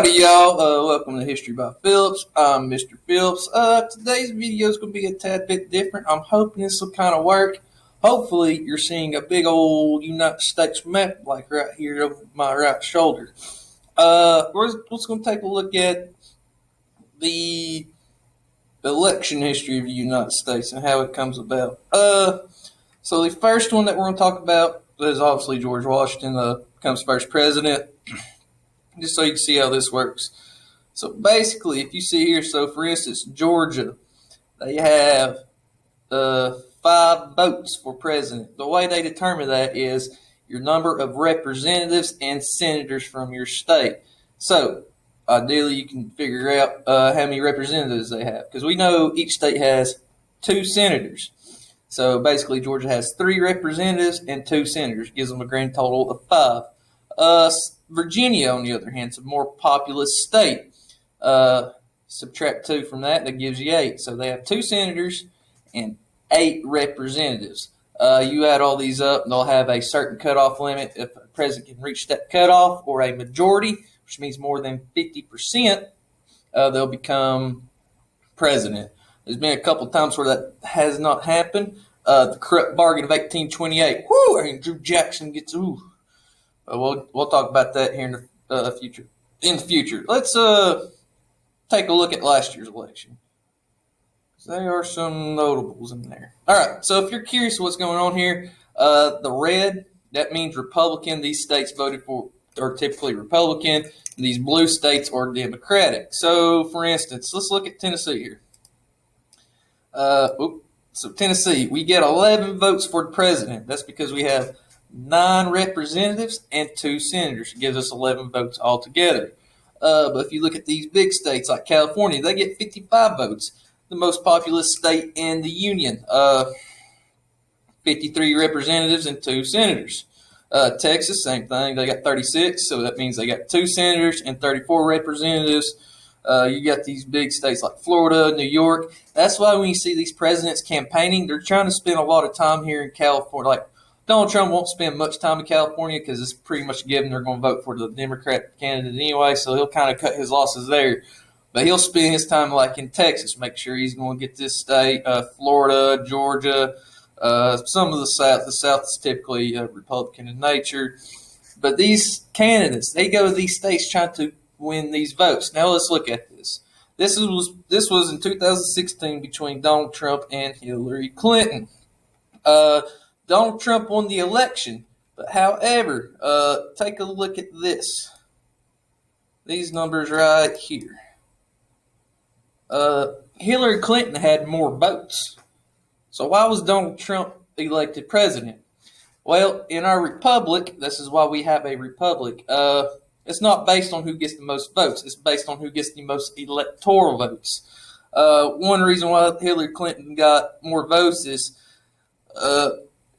Howdy, y'all. Welcome to History by Phillips. I'm Mr. Phillips. Today's video is going to be a tad bit different. I'm hoping this will kind of work. Hopefully, you're seeing a big old United States map like right here over my right shoulder. We're just going to take a look at the election history of the United States and how it comes about. So the first one that we're going to talk about is obviously George Washington becomes first president. Just so you can see how this works. So basically, if you see here, so for instance, Georgia, they have 5 votes for president. The way they determine that is your number of representatives and senators from your state. So ideally, you can figure out how many representatives they have, because we know each state has 2 senators. So basically, Georgia has 3 representatives and 2 senators, gives them a grand total of 5. Virginia, on the other hand, is a more populous state. Subtract 2 from that, that gives you 8. So they have 2 senators and 8 representatives. You add all these up, and they'll have a certain cutoff limit. If a president can reach that cutoff, or a majority, which means more than 50%, they'll become president. There's been a couple times where that has not happened. The corrupt bargain of 1828. Whoo! Andrew Jackson gets We'll talk about that here in the future. In the future, let's take a look at last year's election. There are some notables in there. All right, so if you're curious what's going on here, the red, that means Republican. These states voted for are typically Republican. And these blue states are Democratic. So, for instance, let's look at Tennessee here. So Tennessee, we get 11 votes for the president. That's because we have 9 representatives and 2 senators. It gives us 11 votes altogether. But if you look at these big states like California, they get 55 votes. The most populous state in the union. 53 representatives and 2 senators. Texas, same thing. They got 36, so that means they got 2 senators and 34 representatives. You got these big states like Florida, New York. That's why when you see these presidents campaigning, they're trying to spend a lot of time here in California. Like, Donald Trump won't spend much time in California because it's pretty much given they're going to vote for the Democrat candidate anyway, so he'll kind of cut his losses there. But he'll spend his time like in Texas, make sure he's going to get this state, Florida, Georgia, some of the South. The South is typically Republican in nature. But these candidates, they go to these states trying to win these votes. Now let's look at this. This was in 2016 between Donald Trump and Hillary Clinton. Donald Trump won the election, but however, take a look at this. These numbers right here. Hillary Clinton had more votes. So why was Donald Trump elected president? Well, in our republic, this is why we have a republic. It's not based on who gets the most votes. It's based on who gets the most electoral votes. One reason why Hillary Clinton got more votes is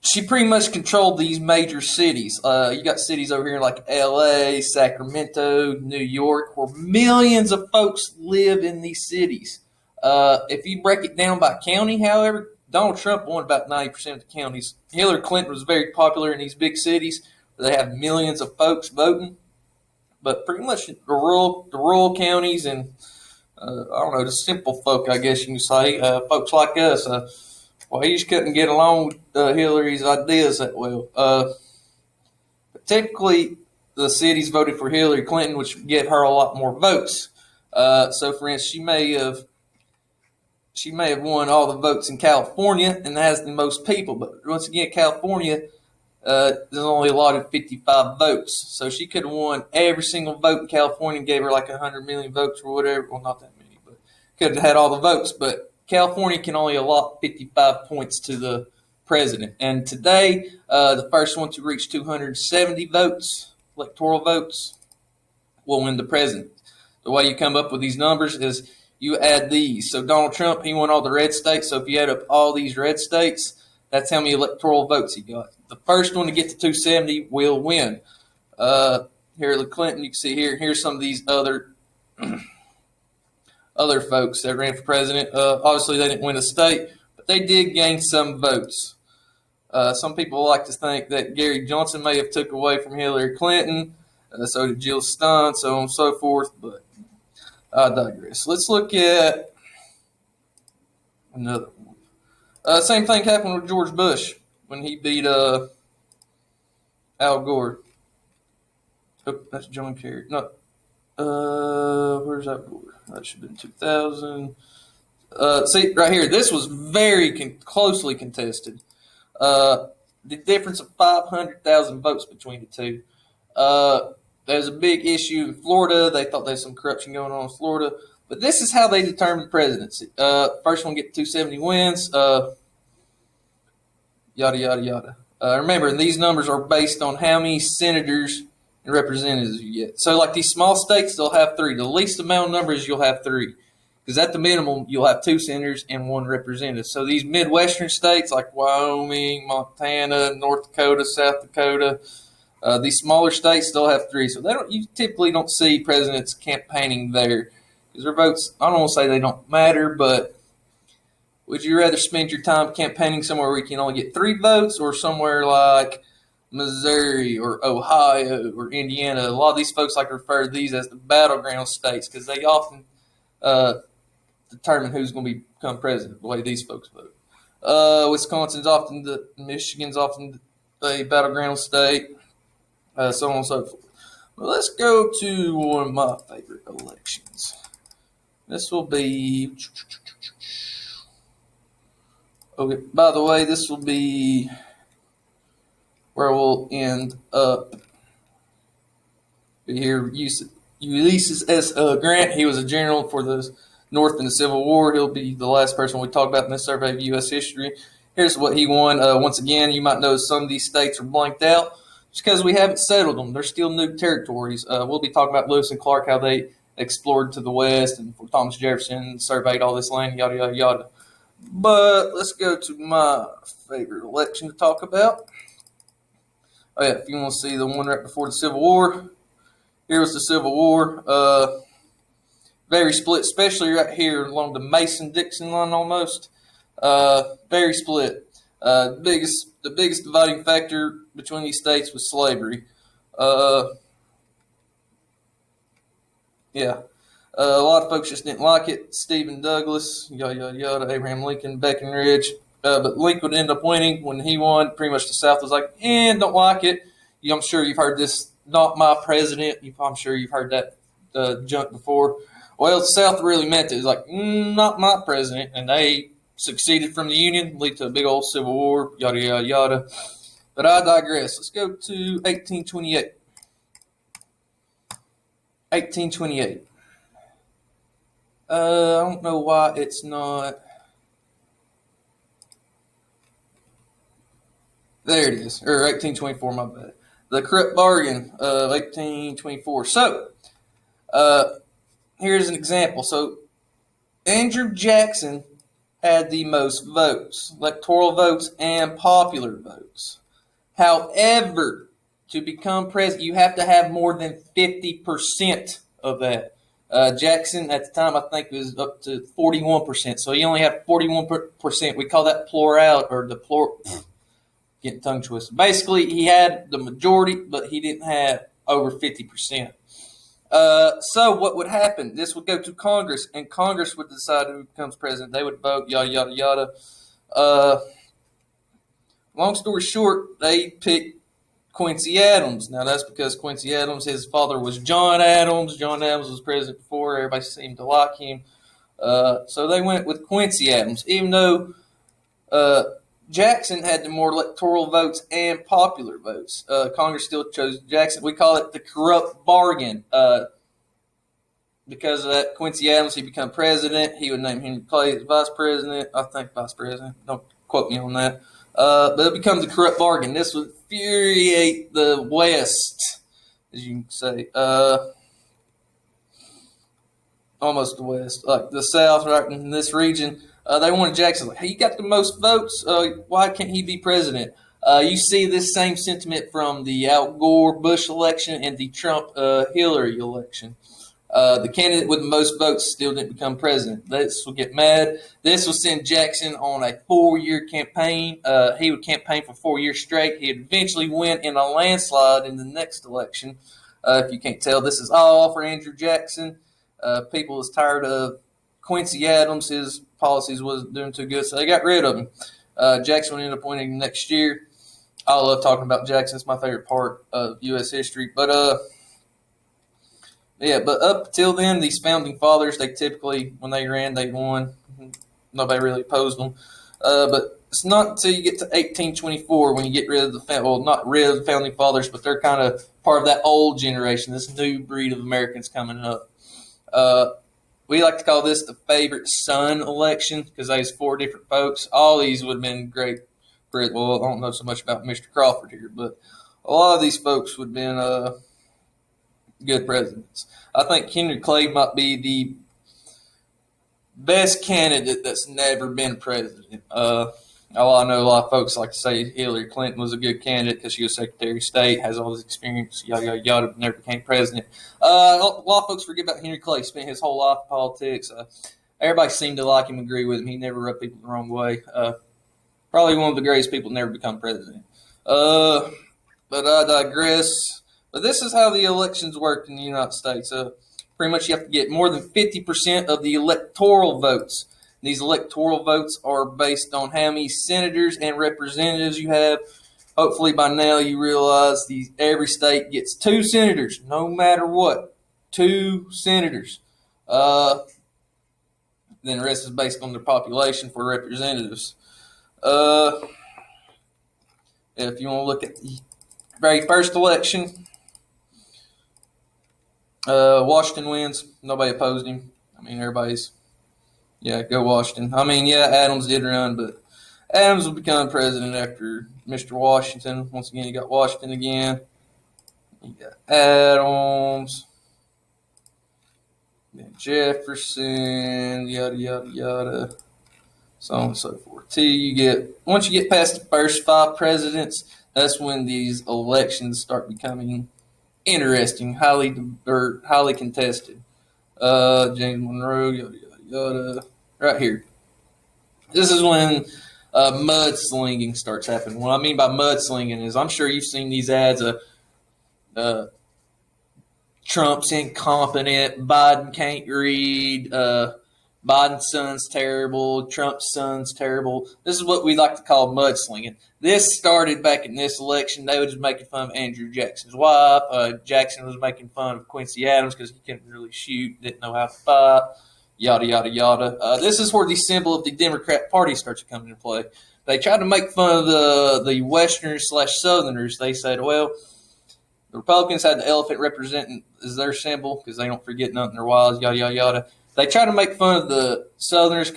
she pretty much controlled these major cities. You got cities over here like L.A., Sacramento, New York, where millions of folks live in these cities. If you break it down by county, however, Donald Trump won about 90% of the counties. Hillary Clinton was very popular in these big cities where they have millions of folks voting. But pretty much the rural counties and, I don't know, the simple folk, I guess you can say, folks like us, well, he just couldn't get along with Hillary's ideas that well. But typically, the cities voted for Hillary Clinton, which would give her a lot more votes. So, for instance, she may have won all the votes in California and has the most people. But once again, California, there's only allotted 55 votes. So she could have won every single vote in California and gave her like 100 million votes or whatever. Well, not that many, but could have had all the votes. But California can only allot 55 points to the president. And today, the first one to reach 270 votes, electoral votes, will win the president. The way you come up with these numbers is you add these. So Donald Trump, he won all the red states. So if you add up all these red states, that's how many electoral votes he got. The first one to get to 270 will win. Hillary Clinton, you can see here. Here's some of these other folks that ran for president. Obviously, they didn't win a state, but they did gain some votes. Some people like to think that Gary Johnson may have took away from Hillary Clinton. So did Jill Stein, so on and so forth. But I digress. Let's look at another one. Same thing happened with George Bush when he beat Al Gore. Oh, that's John Kerry. No, where's Al Gore? That should have been 2000. See, right here, this was very closely contested. The difference of 500,000 votes between the two. There's a big issue in Florida. They thought there's some corruption going on in Florida. But this is how they determine presidency. First one get 270 wins. Yada, yada, yada. Remember, these numbers are based on how many senators and representatives you get. So, like these small states, they'll have 3. The least amount of numbers, you'll have 3. Because at the minimum, you'll have 2 senators and 1 representative. So these Midwestern states like Wyoming, Montana, North Dakota, South Dakota, these smaller states still have 3. So you typically don't see presidents campaigning there. Because their votes, I don't want to say they don't matter, but would you rather spend your time campaigning somewhere where you can only get 3 votes or somewhere like Missouri or Ohio or Indiana? A lot of these folks like to refer to these as the battleground states because they often determine who's going to become president, the way these folks vote. Wisconsin's often Michigan's often a battleground state, so on and so forth. But let's go to one of my favorite elections. This will be. Okay, by the way, this will be where we'll end up. Here, Ulysses S. Grant. He was a general for the North in the Civil War. He'll be the last person we talk about in this survey of U.S. history. Here's what he won. Once again, you might notice some of these states are blanked out just because we haven't settled them. They're still new territories. We'll be talking about Lewis and Clark, how they explored to the west, and for Thomas Jefferson surveyed all this land, yada, yada, yada. But let's go to my favorite election to talk about. Oh, yeah, if you want to see the one right before the Civil War, here was the Civil War. Very split, especially right here along the Mason-Dixon line almost. Very split. The biggest dividing factor between these states was slavery. Yeah. A lot of folks just didn't like it. Stephen Douglas, yada, yada, yada, Abraham Lincoln, Breckinridge. But Lincoln would end up winning. When he won, pretty much the South was like, don't like it. I'm sure you've heard this, not my president. I'm sure you've heard that junk before. Well, the South really meant it. It was like, not my president. And they succeeded from the Union, lead to a big old Civil War, yada, yada, yada. But I digress. Let's go to 1828. 1828. I don't know why it's not. There it is. Or 1824, my bad. The corrupt bargain of 1824. So, here's an example. So, Andrew Jackson had the most votes, electoral votes and popular votes. However, to become president, you have to have more than 50% of that. Jackson, at the time, I think, was up to 41%. So, he only had 41%. We call that plurality, or the getting tongue twisted. Basically, he had the majority, but he didn't have over 50%. So what would happen? This would go to Congress, and Congress would decide who becomes president. They would vote, yada, yada, yada. Long story short, they picked Quincy Adams. Now, that's because Quincy Adams, his father was John Adams. John Adams was president before. Everybody seemed to like him. So they went with Quincy Adams, even though Jackson had the more electoral votes and popular votes. Congress still chose Jackson. We call it the corrupt bargain. Because of that, Quincy Adams, he became president. He would name Henry Clay as vice president. I think vice president. Don't quote me on that. But it becomes a corrupt bargain. This would infuriate the West, as you can say. Almost the West. Like the South, right in this region. They wanted Jackson. Like, hey, you got the most votes. Why can't he be president? You see this same sentiment from the Al Gore Bush election and the Trump Hillary election. The candidate with the most votes still didn't become president. This will get mad. This will send Jackson on a 4-year campaign. He would campaign for 4 years straight. He'd eventually win in a landslide in the next election. If you can't tell, this is all for Andrew Jackson. People was tired of Quincy Adams. His policies wasn't doing too good, so they got rid of him. Jackson ended up winning next year. I love talking about Jackson. It's my favorite part of U.S. history. But but up till then, these founding fathers, they typically, when they ran, they won. Nobody really opposed them. But it's not until you get to 1824 when you get rid of not rid of the founding fathers, but they're kind of part of that old generation, this new breed of Americans coming up. We like to call this the favorite son election because there's 4 different folks. All these would have been great. Well, I don't know so much about Mr. Crawford here, but a lot of these folks would have been good presidents. I think Henry Clay might be the best candidate that's never been president. I know a lot of folks like to say Hillary Clinton was a good candidate because she was Secretary of State, has all this experience, yada, yada, yada, but never became president. A lot of folks forget about Henry Clay. Spent his whole life in politics. Everybody seemed to like him, agree with him. He never rubbed people the wrong way. Probably one of the greatest people to never become president. But I digress. But this is how the elections work in the United States. Pretty much you have to get more than 50% of the electoral votes. These electoral votes are based on how many senators and representatives you have. Hopefully by now you realize every state gets 2 senators, no matter what. 2 senators. Then the rest is based on their population for representatives. If you want to look at the very first election, Washington wins. Nobody opposed him. I mean, everybody's, go Washington. I mean, Adams did run, but Adams will become president after Mr. Washington. Once again, you got Washington again. You got Adams. Then Jefferson, yada, yada, yada. So on and so forth. Once you get past the first 5 presidents, that's when these elections start becoming interesting, highly contested. James Monroe, yada, yada, yada. Right here. This is when mudslinging starts happening. What I mean by mudslinging is I'm sure you've seen these ads of Trump's incompetent, Biden can't read, Biden's son's terrible, Trump's son's terrible. This is what we like to call mudslinging. This started back in this election. They were just making fun of Andrew Jackson's wife. Jackson was making fun of Quincy Adams because he couldn't really shoot, didn't know how to fight, yada, yada, yada. This is where the symbol of the Democrat Party starts to come into play. They tried to make fun of the Westerners/Southerners. They said, well, the Republicans had the elephant representing as their symbol because they don't forget nothing in their wives, yada, yada, yada. They try to make fun of the Southerners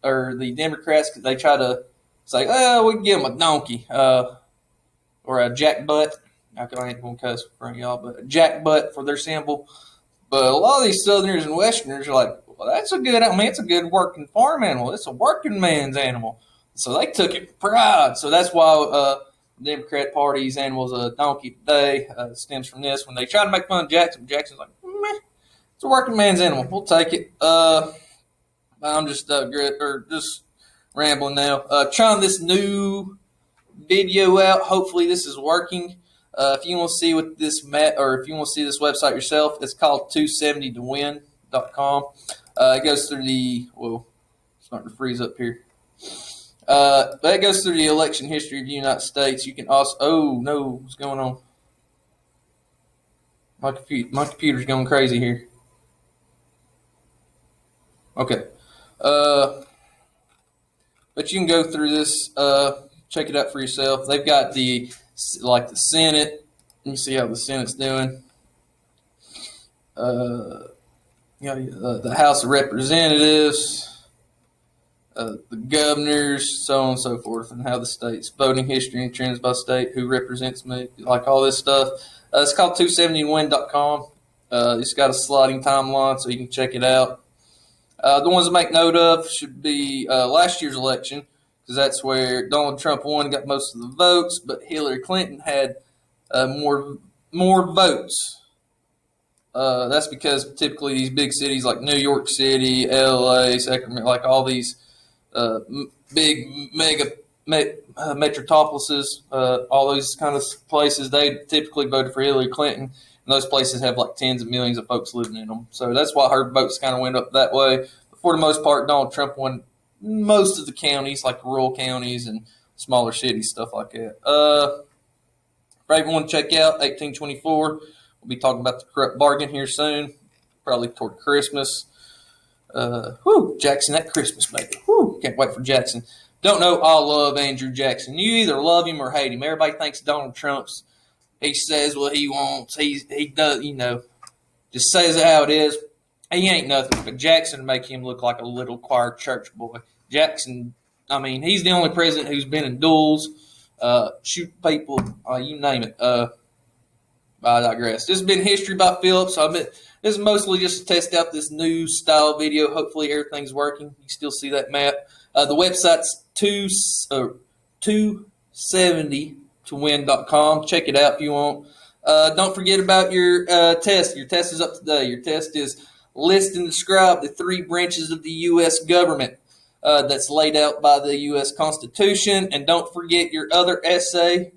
or the Democrats because they try to say, oh, we can give them a donkey or a jackbutt. I ain't going to cuss in front of y'all, but a jackbutt for their symbol. But a lot of these Southerners and Westerners are like, well, it's a good working farm animal. It's a working man's animal. So they took it with pride. So that's why the Democrat Party's animal is a donkey today. Stems from this. When they try to make fun of Jackson, Jackson's like, meh. It's a working man's animal. We'll take it. I'm just just rambling now. Trying this new video out. Hopefully this is working. If you want to see what this if you want to see this website yourself, it's called 270towin.com. It goes through it's starting to freeze up here. That goes through the election history of the United States. You can also, what's going on? My computer's going crazy here. Okay. But you can go through this, check it out for yourself. They've got the Senate. Let me see how the Senate's doing. The House of Representatives, the governors, so on and so forth, and how the state's voting history and trends by state, who represents me, like all this stuff. It's called 270win.com. It's got a sliding timeline, so you can check it out. The ones to make note of should be last year's election, because that's where Donald Trump won, got most of the votes, but Hillary Clinton had more votes. That's because typically these big cities like New York City, LA, Sacramento, like all these big mega metropolises, all those kind of places, they typically voted for Hillary Clinton. And those places have like tens of millions of folks living in them. So that's why her votes kind of went up that way. But for the most part, Donald Trump won most of the counties, like rural counties and smaller cities, stuff like that. For everyone to check out, 1824. We'll be talking about the corrupt bargain here soon, probably toward Christmas. Jackson at Christmas, baby. Can't wait for Jackson. Don't know, I love Andrew Jackson. You either love him or hate him. Everybody thinks Donald Trump's, he says what he wants. He does, just says it how it is. He ain't nothing, but Jackson make him look like a little choir church boy. Jackson, he's the only president who's been in duels, shoot people, you name it. I digress. This has been History by Phillips. This is mostly just to test out this new style video. Hopefully everything's working. You still see that map. The website's 270towin.com. Check it out if you want. Don't forget about your test. Your test is up today. Your test is list and describe the three branches of the U.S. government that's laid out by the U.S. Constitution. And don't forget your other essay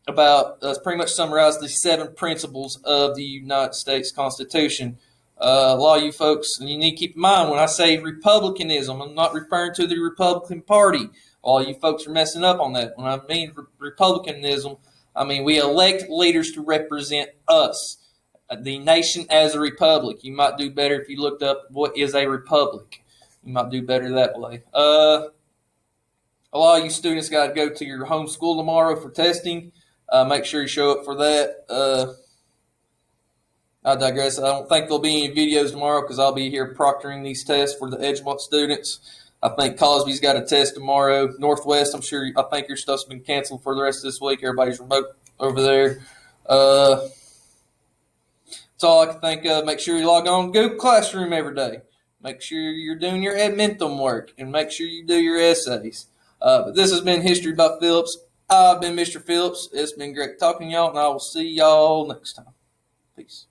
about pretty much summarize the 7 principles of the United States Constitution. A lot of you folks, and you need to keep in mind when I say republicanism, I'm not referring to the Republican Party. All you folks are messing up on that. When I mean republicanism, I mean we elect leaders to represent us, the nation as a republic. You might do better if you looked up what is a republic. You might do better that way. A lot of you students got to go to your home school tomorrow for testing. Make sure you show up for that. I digress. I don't think there'll be any videos tomorrow because I'll be here proctoring these tests for the Edgemont students. I think Cosby's got a test tomorrow. Northwest, I think your stuff's been canceled for the rest of this week. Everybody's remote over there. That's all I can think of. Make sure you log on to Google Classroom every day. Make sure you're doing your admentum work and make sure you do your essays. But this has been History by Phillips. I've been Mr. Phillips. It's been great talking to y'all, and I will see y'all next time. Peace.